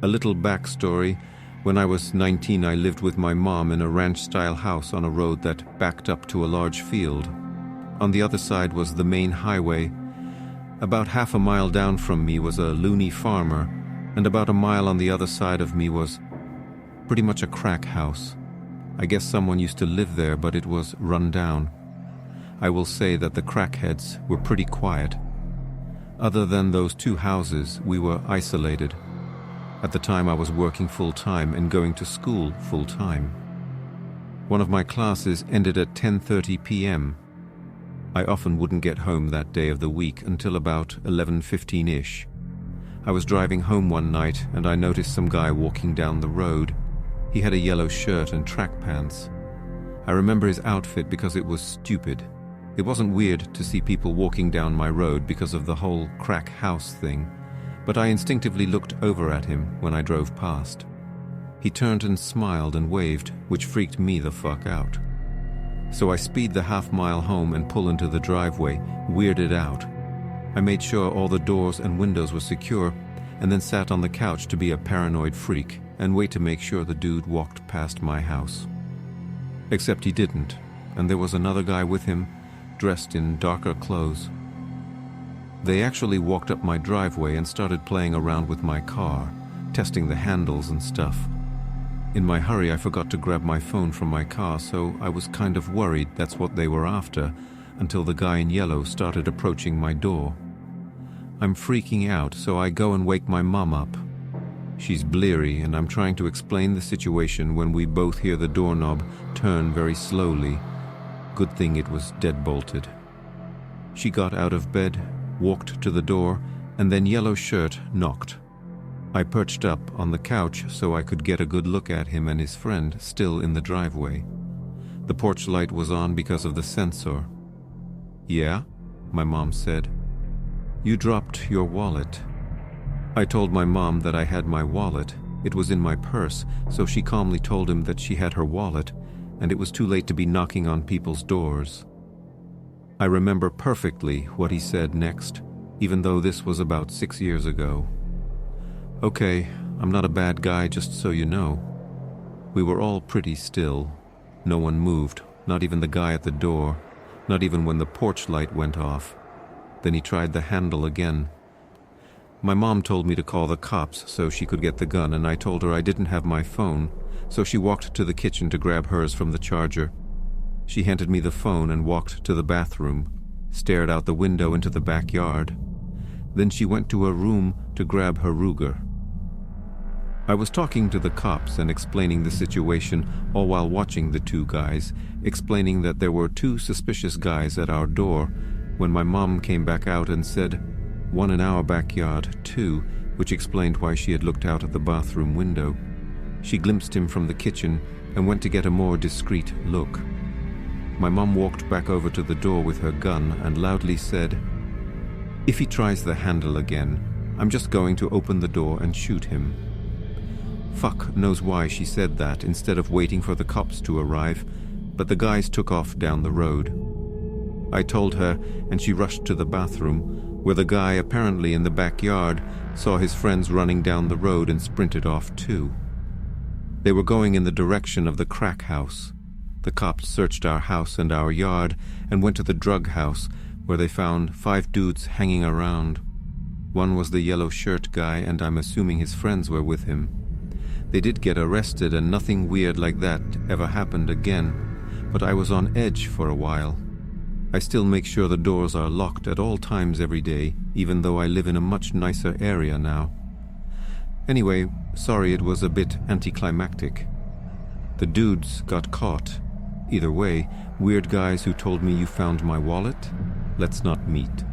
A little backstory. When I was 19, I lived with my mom in a ranch-style house on a road that backed up to a large field. On the other side was the main highway. About half a mile down from me was a loony farmer, and about a mile on the other side of me was pretty much a crack house. I guess someone used to live there, but it was run down. I will say that the crackheads were pretty quiet. Other than those two houses, we were isolated. At the time I was working full-time and going to school full-time. One of my classes ended at 10:30 p.m. I often wouldn't get home that day of the week until about 11:15-ish. I was driving home one night and I noticed some guy walking down the road. He had a yellow shirt and track pants. I remember his outfit because it was stupid. It wasn't weird to see people walking down my road because of the whole crack house thing, but I instinctively looked over at him when I drove past. He turned and smiled and waved, which freaked me the fuck out. So I speed the half-mile home and pull into the driveway, weirded out. I made sure all the doors and windows were secure, and then sat on the couch to be a paranoid freak and wait to make sure the dude walked past my house. Except he didn't, and there was another guy with him, dressed in darker clothes. They actually walked up my driveway and started playing around with my car, testing the handles and stuff. In my hurry, I forgot to grab my phone from my car, so I was kind of worried that's what they were after, until the guy in yellow started approaching my door. I'm freaking out, so I go and wake my mom up. She's bleary, and I'm trying to explain the situation when we both hear the doorknob turn very slowly. Good thing it was dead-bolted. She got out of bed, walked to the door, and then Yellow Shirt knocked. I perched up on the couch so I could get a good look at him and his friend still in the driveway. The porch light was on because of the sensor. "Yeah?" my mom said. "You dropped your wallet." I told my mom that I had my wallet. It was in my purse, so she calmly told him that she had her wallet, and it was too late to be knocking on people's doors. I remember perfectly what he said next, even though this was about 6 years ago. "Okay, I'm not a bad guy, just so you know." We were all pretty still. No one moved, not even the guy at the door, not even when the porch light went off. Then he tried the handle again. My mom told me to call the cops so she could get the gun, and I told her I didn't have my phone, so she walked to the kitchen to grab hers from the charger. She handed me the phone and walked to the bathroom, stared out the window into the backyard. Then she went to her room to grab her Ruger. I was talking to the cops and explaining the situation, all while watching the two guys, explaining that there were two suspicious guys at our door, when my mom came back out and said, "One in our backyard, too," which explained why she had looked out at the bathroom window. She glimpsed him from the kitchen and went to get a more discreet look. My mom walked back over to the door with her gun and loudly said, "If he tries the handle again, I'm just going to open the door and shoot him." Fuck knows why she said that instead of waiting for the cops to arrive, but the guys took off down the road. I told her, and she rushed to the bathroom, where the guy, apparently in the backyard, saw his friends running down the road and sprinted off too. They were going in the direction of the crack house. The cops searched our house and our yard and went to the drug house, where they found 5 dudes hanging around. One was the yellow shirt guy, and I'm assuming his friends were with him. They did get arrested, and nothing weird like that ever happened again, but I was on edge for a while. I still make sure the doors are locked at all times every day, even though I live in a much nicer area now. Anyway, sorry it was a bit anticlimactic. The dudes got caught. Either way, weird guys who told me you found my wallet? Let's not meet.